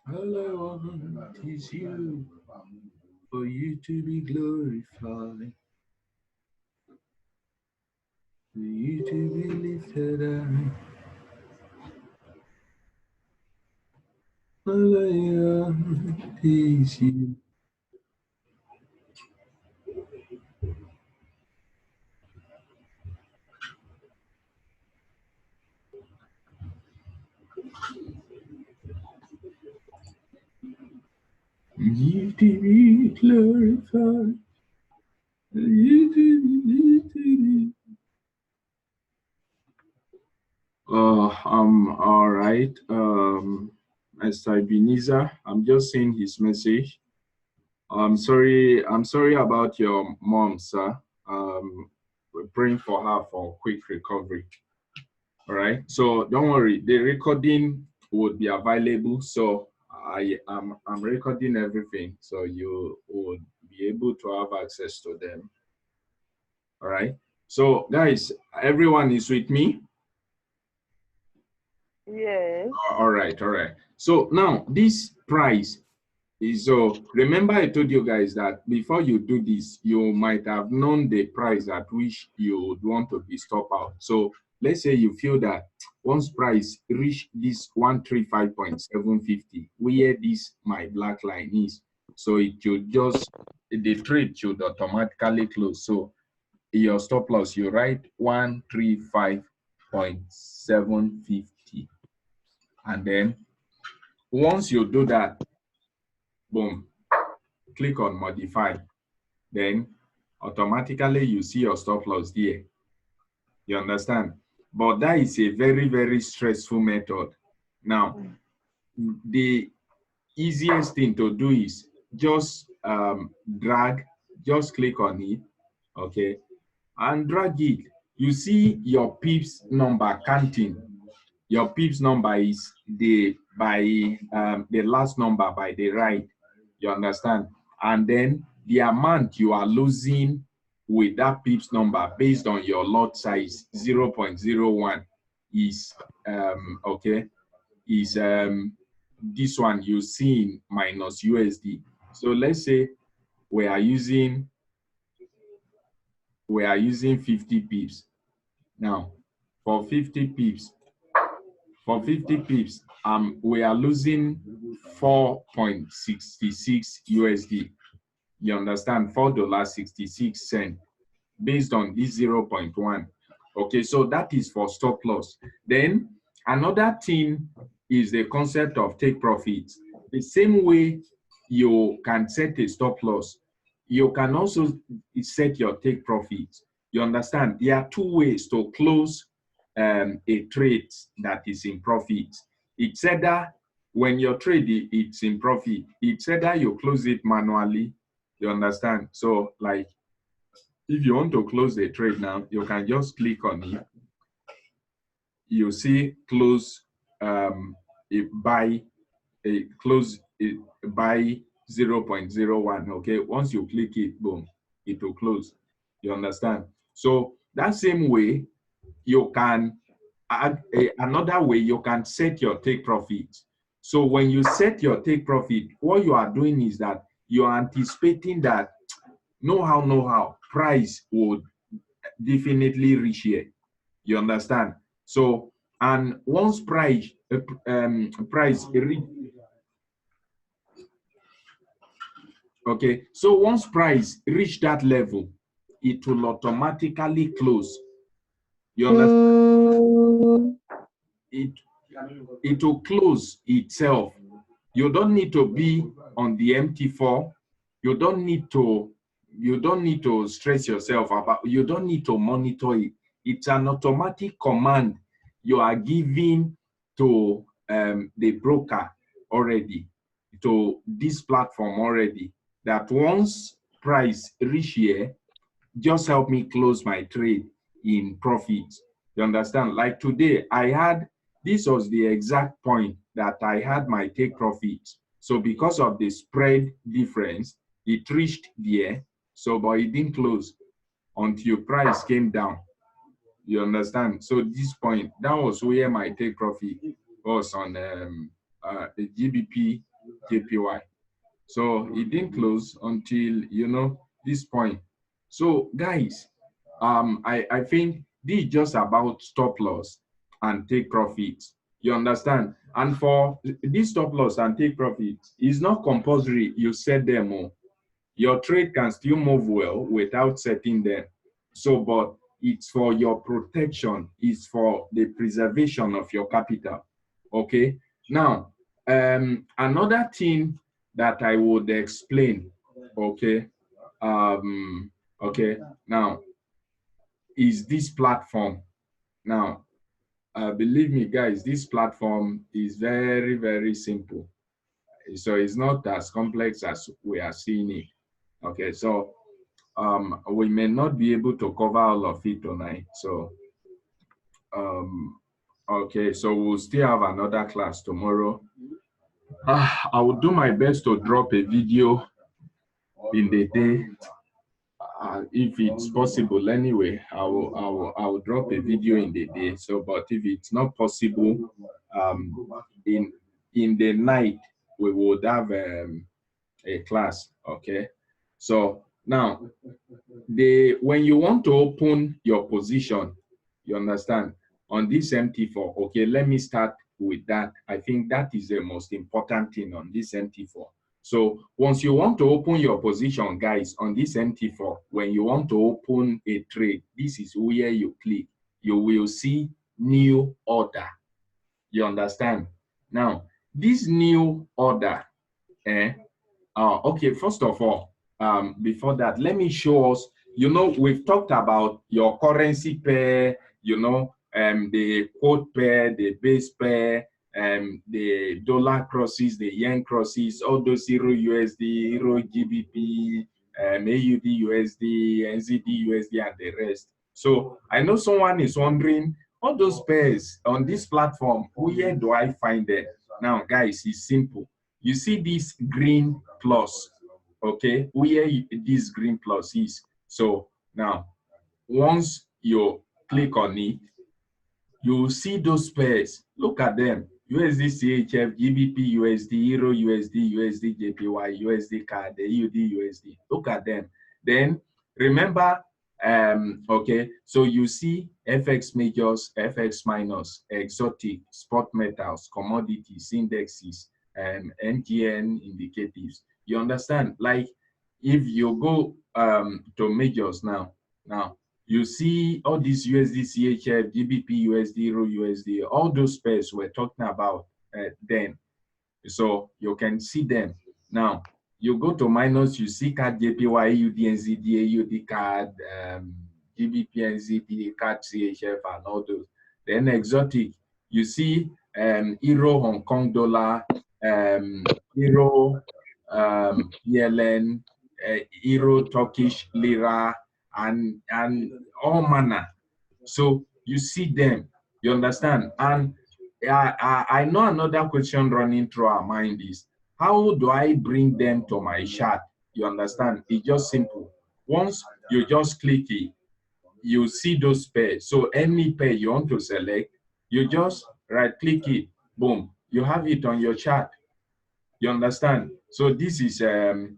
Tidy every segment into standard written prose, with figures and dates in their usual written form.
All I want is you, for you to be glorified, for you to be lifted up. All I want is you. You to be glorified, for you to be lifted up. All right. Mr. Ebenezer, I'm just seeing his message. I'm sorry about your mom, sir. We're praying for her for quick recovery. All right. So don't worry, the recording would be available. So I'm recording everything, so you would be able to have access to them. All right. So guys, everyone is with me. Yes. All right. So now this price is, so remember I told you guys that before you do this, you might have known the price at which you would want to be stopped out. So let's say you feel that once price reach this 135.750, where this my black line is, so it should just, the trade should automatically close. So your stop loss, you write 135.750, and then once you do that, boom, click on modify, then automatically you see your stop loss there. You understand? But that is a very, very stressful method. Now, the easiest thing to do is just drag, just click on it, okay, and drag it. You see your pips number counting. Your pips number is the last number by the right. You understand? And then the amount you are losing with that pips number based on your lot size 0.01 is okay, is this one you see in minus USD. So let's say we are using 50 pips. Now for 50 pips, we are losing 4.66 USD. You understand? $4.66 based on this 0.1. Okay, so that is for stop loss. Then another thing is the concept of take profits. The same way you can set a stop loss, you can also set your take profits. You understand? There are two ways to close a trade that is in profit. It's either when your trade it's in profit, it's either you close it manually. You understand? So like if you want to close a trade now, you can just click on it. You see close buy 0.01. Okay, once you click it, boom, it will close. You understand? So that same way you can add another way you can set your take profit. So when you set your take profit, what you are doing is that you are anticipating that no how price would definitely reach here. You understand? So and once price okay, so once price reach that level, it will automatically close. You understand? It will close itself. You don't need to be on the MT4. You don't need to stress yourself about, you don't need to monitor it. It's an automatic command you are giving to the broker already, to this platform already, that once price reach here, just help me close my trade in profit. You understand? Like today, I had this was the exact point that I had my take profit. So because of the spread difference, it reached there. So, but it didn't close until price came down. You understand? So this point, that was where my take profit was on the GBP JPY. So it didn't close until, you know, this point. So guys, I think this is just about stop loss and take profits. You understand? And for this stop loss and take profits, it's not compulsory you set them all. Your trade can still move well without setting them. So, but it's for your protection, it's for the preservation of your capital. Okay. Now, another thing that I would explain, okay, okay, now is this platform. Now, believe me, guys, this platform is very, very simple. So it's not as complex as we are seeing it. Okay, so we may not be able to cover all of it tonight. So okay, so we'll still have another class tomorrow. I will do my best to drop a video in the day, if it's possible. Anyway, I will drop a video in the day. So, but if it's not possible, in the night we would have a class. Okay, so now when you want to open your position, you understand, on this MT4. Okay, let me start with that. I think that is the most important thing on this MT4. So once you want to open your position, guys, on this MT4, when you want to open a trade, this is where you click. You will see new order. You understand? Now, this new order, okay, first of all, before that, let me show us, you know, we've talked about your currency pair, you know, the quote pair, the base pair, the dollar crosses, the yen crosses, all those Euro USD, Euro GBP, AUD USD, NZD USD, and the rest. So I know someone is wondering, all those pairs on this platform, where do I find them? Now, guys, it's simple. You see this green plus, okay, where this green plus is. So now, once you click on it, you see those pairs. Look at them. USD CHF, GBP USD, Euro USD, USD JPY, USD CAD, AUD USD. Look at them. Then remember, okay, so you see FX majors, FX minors, exotic, spot metals, commodities, indexes, NGN indicatives. You understand? Like if you go to majors now, you see all these USD, CHF, GBP, USD, Euro USD, all those pairs we're talking about then. So you can see them. Now, you go to minus, you see CAD, JPY, AUD, NZD, AUD, CAD, GBP, NZD, CAD, CHF, and all those. Then exotic, you see Euro, Hong Kong dollar, Euro, ELN, Euro, Turkish lira, and all manner. So you see them, you understand? And I know another question running through our mind is, how do I bring them to my chart? You understand? It's just simple. Once you just click it, you see those pairs. So any pair you want to select, you just right click it, boom, you have it on your chart. You understand? So this is USD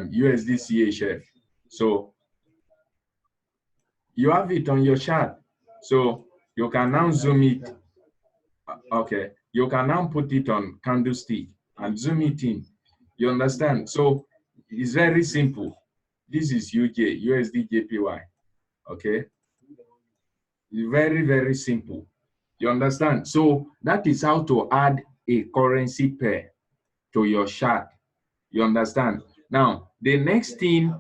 CHF. So you have it on your chart. So you can now zoom it. Okay, you can now put it on candlestick and zoom it in. You understand? So it's very simple. This is USD JPY. Okay, it's very, very simple. You understand? So that is how to add a currency pair to your chart. You understand? Now, the next thing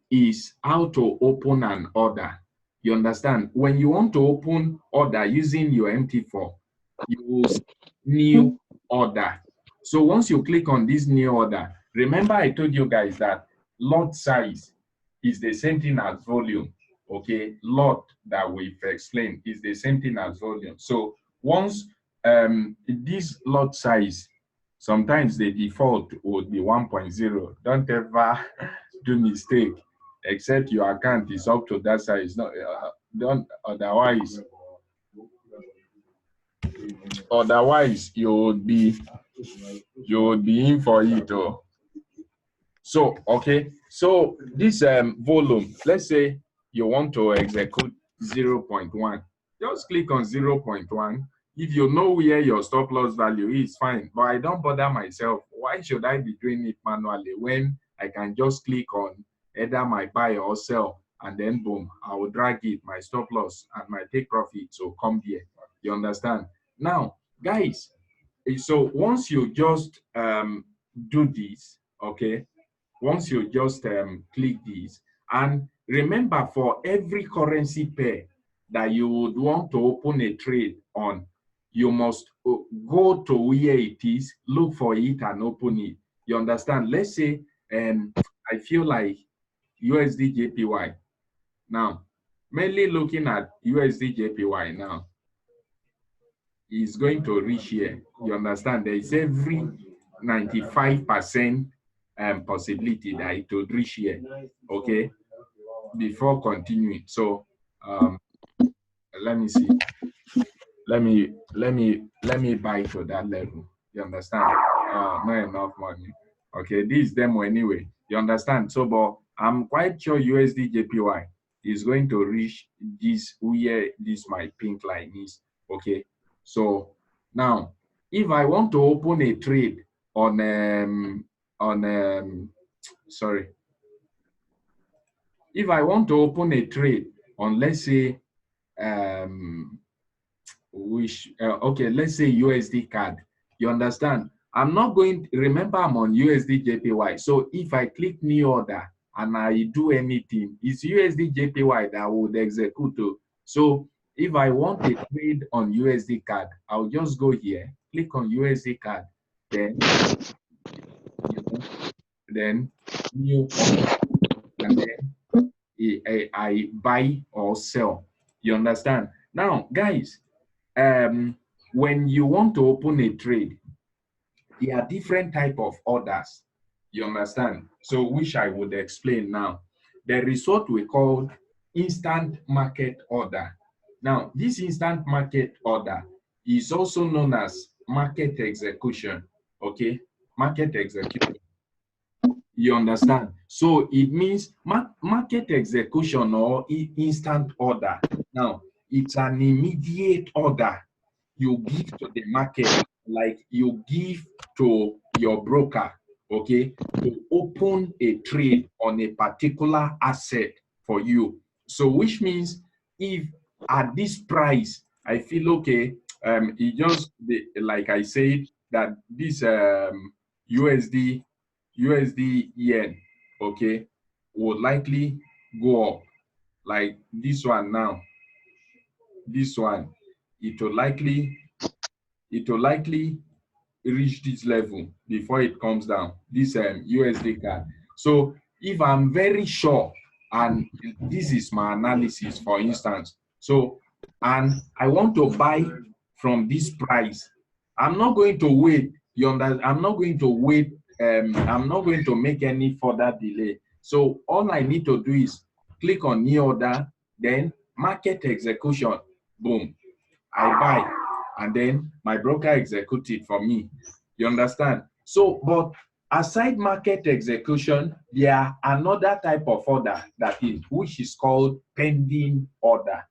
is how to open an order. You understand? When you want to open order using your MT4, you will see new order. So once you click on this new order, remember I told you guys that lot size is the same thing as volume. okay, lot that we've explained is the same thing as volume. So once this lot size, sometimes the default would be 1.0. Don't ever do mistake, except your account is up to that size. No, don't, otherwise you would be in for it. Oh. So okay, so this volume, let's say you want to execute 0.1, just click on 0.1. If you know where your stop loss value is, fine, but I don't bother myself. Why should I be doing it manually when I can just click on either my buy or sell, and then boom, I will drag it, my stop loss and my take profit, so come here. You understand? Now guys, so once you just do this, okay, once you just click this, and remember, for every currency pair that you would want to open a trade on, you must go to where it is, look for it and open it. You understand? Let's say I feel like USD JPY. Now, mainly looking at USD JPY now, is going to reach here. You understand? There is every 95% possibility that it will reach here, okay, before continuing. So let me see. Let me buy to that level. You understand? Not enough money. Okay, this is demo anyway. You understand? So, but I'm quite sure USD JPY is going to reach this where this my pink line is. Okay, so now if I want to open a trade on sorry, if I want to open a trade on, let's say okay, let's say USD CAD, you understand? I'm not going to, remember I'm on USD JPY. So if I click new order and I do anything, it's USD JPY that would execute. So if I want a trade on USD CAD, I'll just go here, click on USD CAD, then new order, and then I buy or sell. You understand? Now, guys, when you want to open a trade, there are different type of orders. You understand? So which I would explain now. There is what we call instant market order. Now, this instant market order is also known as market execution. Okay, market execution. You understand? So it means market execution or instant order. Now, it's an immediate order you give to the market, like you give to your broker, okay, to open a trade on a particular asset for you. So which means if at this price, I feel okay, it just, like I said, that this USD yen, okay, would likely go up, like this one now. This one, it will likely reach this level before it comes down, this USD CAD. So if I'm very sure, and this is my analysis, for instance, so, and I want to buy from this price, I'm not going to wait. I'm not going to wait. I'm not going to make any further delay. So all I need to do is click on new order, then market execution, boom, I buy, and then my broker executes it for me. You understand? So, but aside market execution, there are another type of order that is, which is called pending order.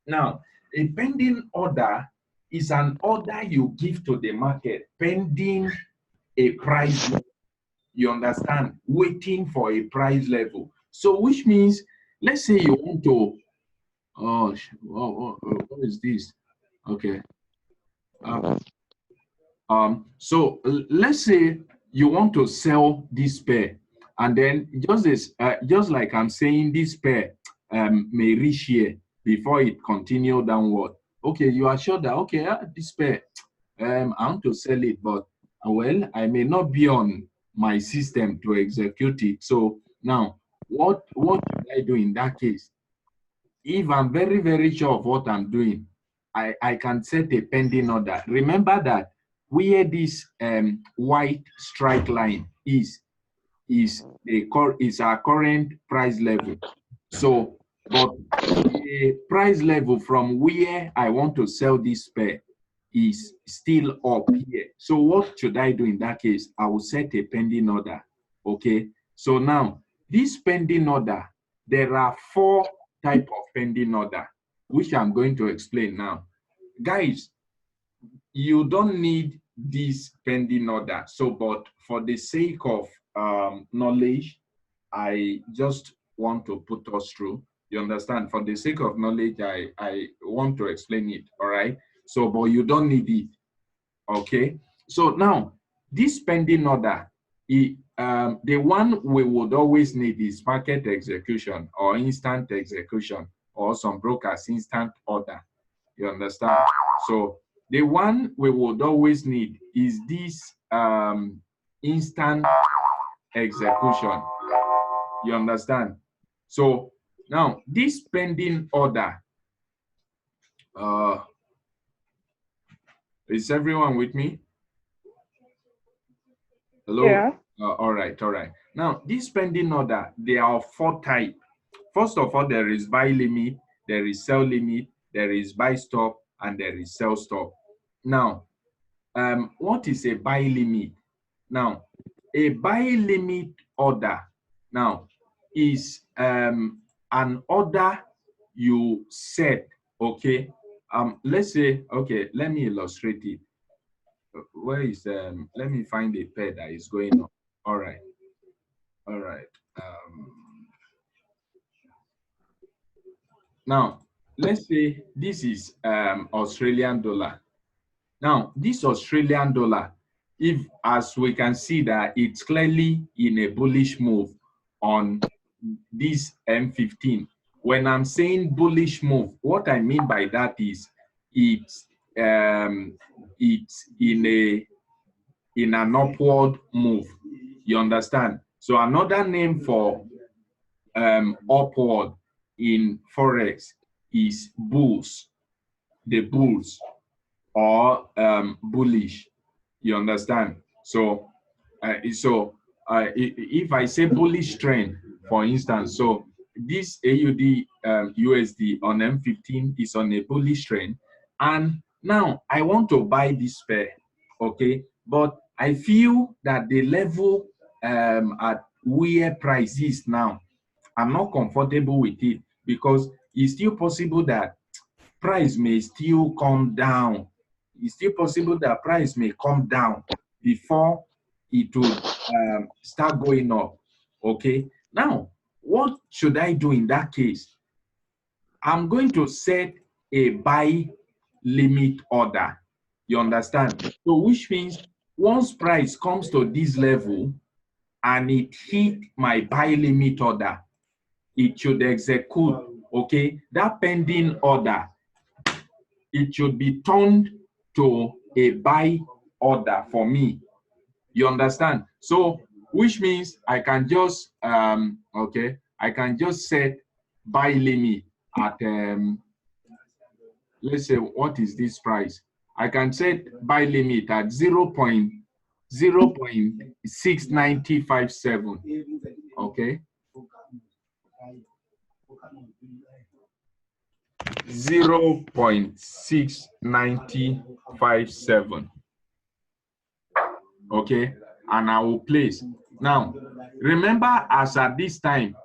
Now, a pending order is an order you give to the market pending a price level. You understand? Waiting for a price level. So, which means, let's say you want to, what is this? Okay. So let's say you want to sell this pair, and then just like I'm saying, this pair may reach here before it continue downward. Okay, you are sure that, okay, this pair, I want to sell it, but well, I may not be on my system to execute it. So now, what should I do in that case? if I'm very, very sure of what I'm doing, I can set a pending order. Remember that where this white strike line is our current price level. So, but the price level from where I want to sell this pair is still up here. So what should I do in that case? I will set a pending order. Okay. So now this pending order, there are 4 types of pending order, which I'm going to explain now. Guys, you don't need this pending order. So, but for the sake of knowledge, I just want to put us through. You understand? For the sake of knowledge, I want to explain it. All right. So, but you don't need it. Okay. So now, this pending order, the one we would always need is market execution or instant execution, or some brokers instant order. You understand? So the one we would always need is this instant execution. You understand? So now this pending order, is everyone with me? Hello? Yeah. All right, all right. Now this pending order, there are 4 types. First of all, there is buy limit, there is sell limit, there is buy stop, and there is sell stop. Now, what is a buy limit? Now, a buy limit order now is an order you set. Okay. Let's say, okay, let me illustrate it. Where is let me find a pair that is going on. All right. All right. Now let's say this is Australian dollar. Now, this Australian dollar, if as we can see that it's clearly in a bullish move on this M15. When I'm saying bullish move, what I mean by that is it's in an upward move. You understand? So another name for upward in forex is bulls, the bulls, or bullish. You understand? So, if I say bullish trend, for instance, so this AUD USD on M15 is on a bullish trend, and now I want to buy this pair, okay? But I feel that the level at where price is now, I'm not comfortable with it, because it's still possible that price may still come down. It's still possible that price may come down before it will start going up. Okay. Now, what should I do in that case? I'm going to set a buy limit order. You understand? So, which means once price comes to this level and it hit my buy limit order, it should execute. Okay. That pending order, it should be turned to a buy order for me. You understand? So, which means I can just I can just set buy limit at let's say, what is this price? I can set buy limit at 0.69057. Okay. 0.69057. Okay, and I will place. Now, remember, as at this time,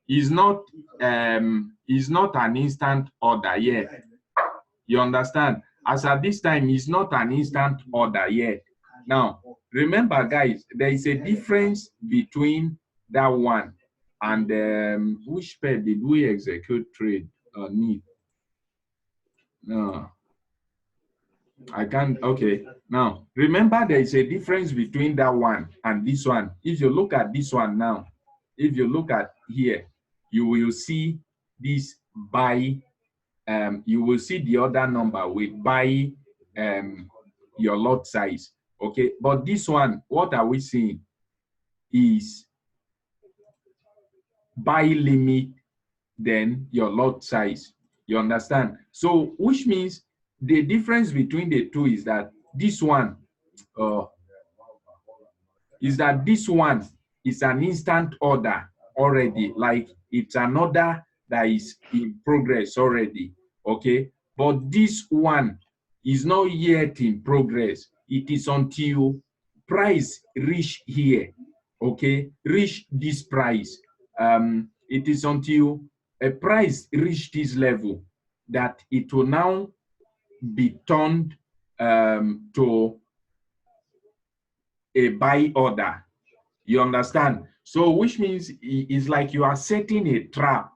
is not an instant order yet. You understand? As at this time, is not an instant order yet. Now, remember, guys, there is a difference between that one and which pair did we execute trade need? No, I can't. Okay. Now, remember, there is a difference between that one and this one. If you look at this one now, if you look at here, you will see this buy. You will see the other number with buy your lot size. Okay. But this one, what are we seeing? Is buy limit than your lot size. You understand? So, which means the difference between the two is that this one is an instant order already, like it's an order that is in progress already, okay? But this one is not yet in progress. It is until price reach here, okay? Reach this price. It is until a price reach this level that it will now be turned to a buy order. You understand? So, which means it's like you are setting a trap.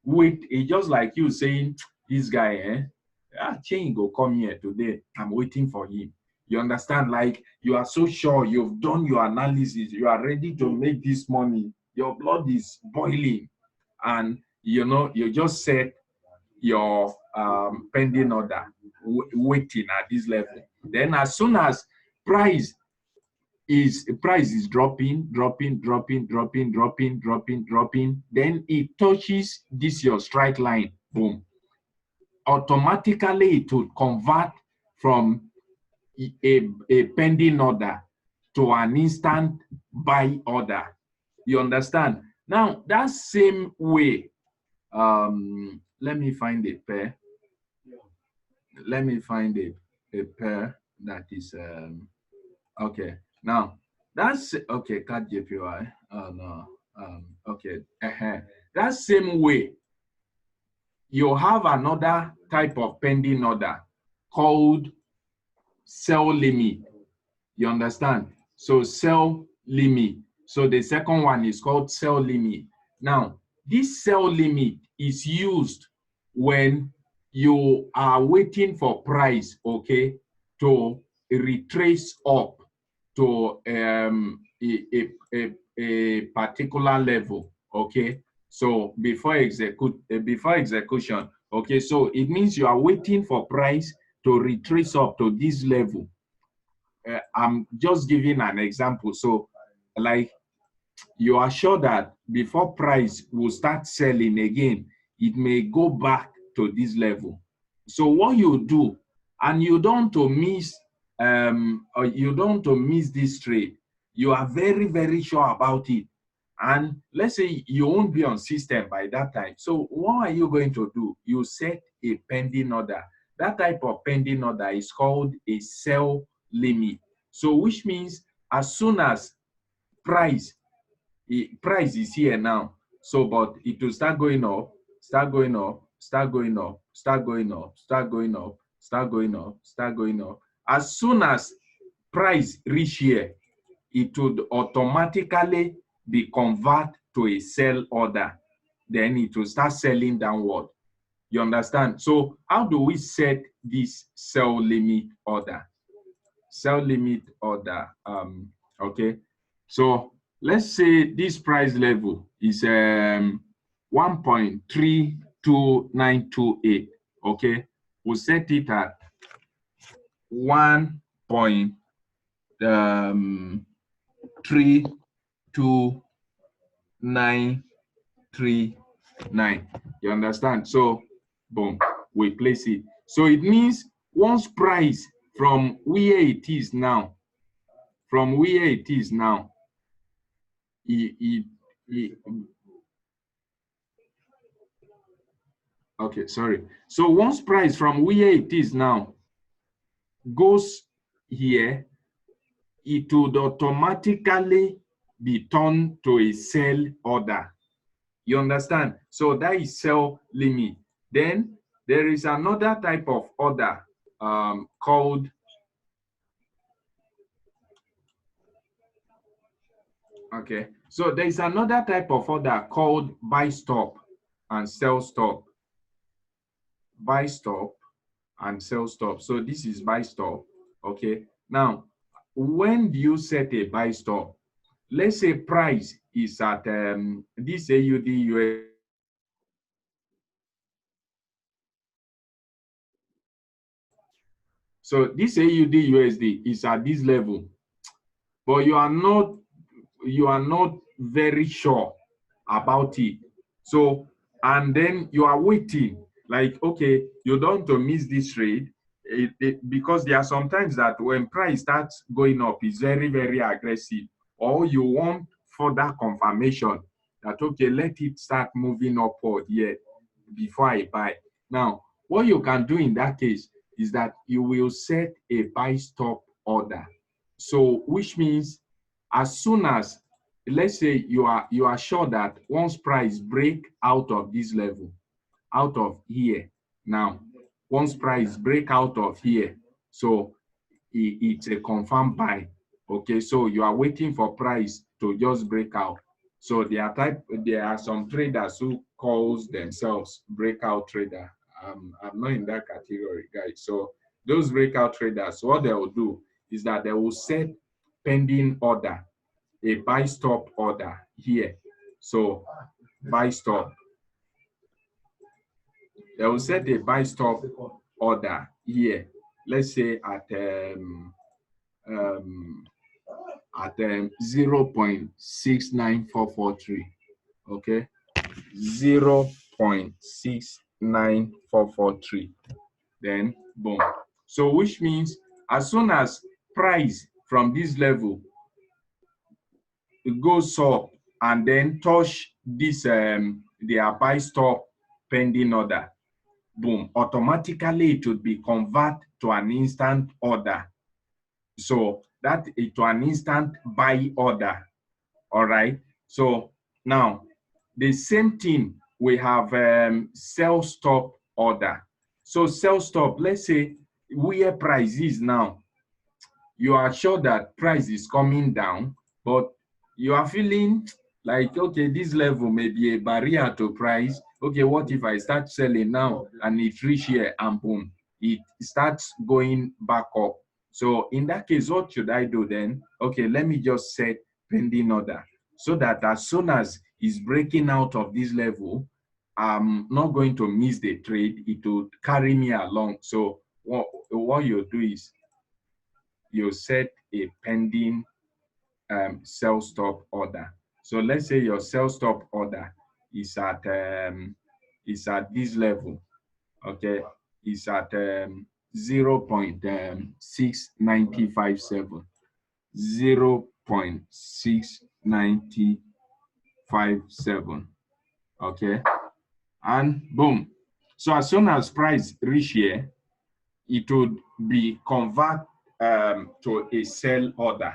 It's just like you saying, this guy, Chain go come here today. I'm waiting for him. You understand? Like you are so sure you've done your analysis, you are ready to make this money. Your blood is boiling, and you just set your pending order, waiting at this level. Then, as soon as price is dropping, then it touches this your strike line, boom, automatically it will convert from a pending order to an instant buy order. You understand? Now, that same way, let me find a pair. Let me find a pair that is okay. Now, that's okay. Cat JPY. Oh no. Okay. That same way, you have another type of pending order called sell limit. You understand? So sell limit. So the second one is called sell limit. Now, this sell limit is used when you are waiting for price, okay, to retrace up to a particular level, okay. So before execution, okay. So it means you are waiting for price to retrace up to this level. I'm just giving an example. So, like, you are sure that before price will start selling again, it may go back to this level. So what you do, and you don't to miss or you don't to miss this trade, you are very, very sure about it. And let's say you won't be on system by that time. So what are you going to do? You set a pending order. That type of pending order is called a sell limit. So which means as soon as price is here now, so but it will start going up, start going up, start going up, start going up, start going up, start going up, start going up. As soon as price reach here, it would automatically be convert to a sell order. Then it will start selling downward. You understand? So how do we set this sell limit order? Sell limit order. Okay. So let's say this price level is 1.32928. Okay. We'll set it at 1.32939. You understand? So boom, we place it. So it means once price from where it is now, okay, sorry. So once price from where it is now goes here, it would automatically be turned to a sell order. You understand? So that is sell limit. Then there is another type of order called okay. So there is another type of order called buy stop and sell stop. Buy stop and sell stop. So this is buy stop. Okay. Now, when do you set a buy stop? Let's say price is at this AUD US. So this AUD USD is at this level, but you are not very sure about it. So and then you are waiting, like, okay, you don't want to miss this trade, because there are sometimes that when price starts going up, it's very, very aggressive, or you want further confirmation that, okay, let it start moving upward here before I buy. Now, what you can do in that case is that you will set a buy stop order. So, which means as soon as, let's say you are sure that once price break out of this level, out of here, now, once price break out of here, so it's a confirmed buy. Okay, so you are waiting for price to just break out. So there are some traders who calls themselves breakout trader. I'm not in that category, guys. So those breakout traders, what they will do is that they will set pending order, a buy stop order here. So buy stop. They will set a buy stop order here. Let's say at 0.69443. Okay, 0.69443. Then boom. So which means as soon as price from this level it goes up and then touch this their buy stop pending order, boom, automatically it would be convert to an instant order. So that is to an instant buy order. All right. So now the same thing, we have sell stop order. So sell stop, let's say where price is now, you are sure that price is coming down, but you are feeling like, okay, this level may be a barrier to price. Okay, what if I start selling now and it reach here and boom, it starts going back up? So in that case, what should I do then? Okay, let me just set pending order so that as soon as it's breaking out of this level, I'm not going to miss the trade. It will carry me along. So what you do is you set a pending sell stop order. So let's say your sell stop order is at this level. Okay, it's at 0.6957. 0.6957. Okay, and boom. So as soon as price reach here, it would be convert to a sell order.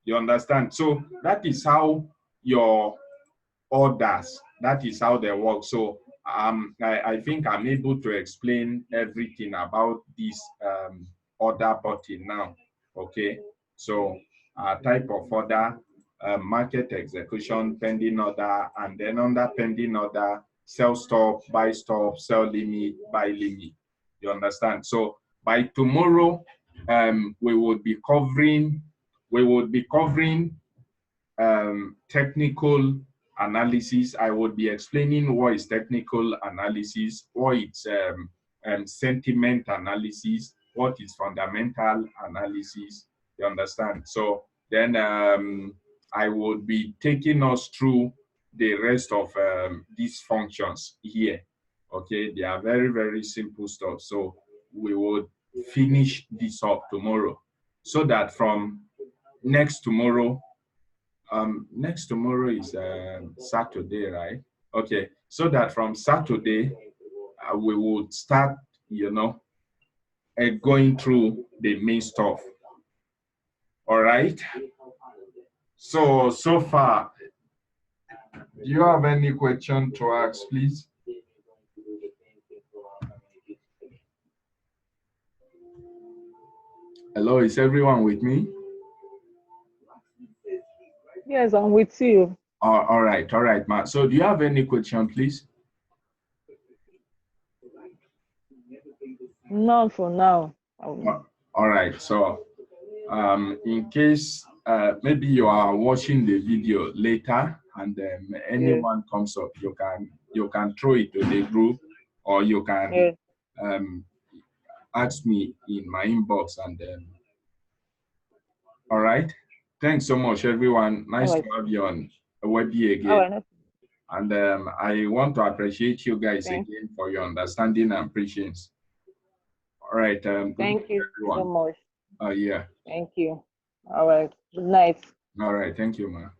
You understand? So that is how your orders, that is how they work. So I think I'm able to explain everything about this order button now. Okay, so type of order, market execution, pending order, and then under pending order, sell stop, buy stop, sell limit, buy limit. You understand? So by tomorrow, we would be covering technical analysis. I would be explaining what is technical analysis, what is sentiment analysis, what is fundamental analysis. You understand? So then I would be taking us through the rest of these functions here. Okay, they are very, very simple stuff. So we would finish this up tomorrow so that from next tomorrow is Saturday, right? Okay, so that from Saturday we would start, going through the main stuff. All right. So far, do you have any question to ask, please? Hello, is everyone with me? Yes, I'm with you. All right, Ma. So do you have any question, please? None for now. All right. So in case maybe you are watching the video later and anyone comes up, you can throw it to the group, or you can ask me in my inbox, and all right. Thanks so much, everyone. Nice to have you on Webby again. And I want to appreciate you guys Thank- again for your understanding and patience. All right. Good Thank night, you so everyone. much. Yeah. Thank you. All right. Good night. All right. Thank you, man.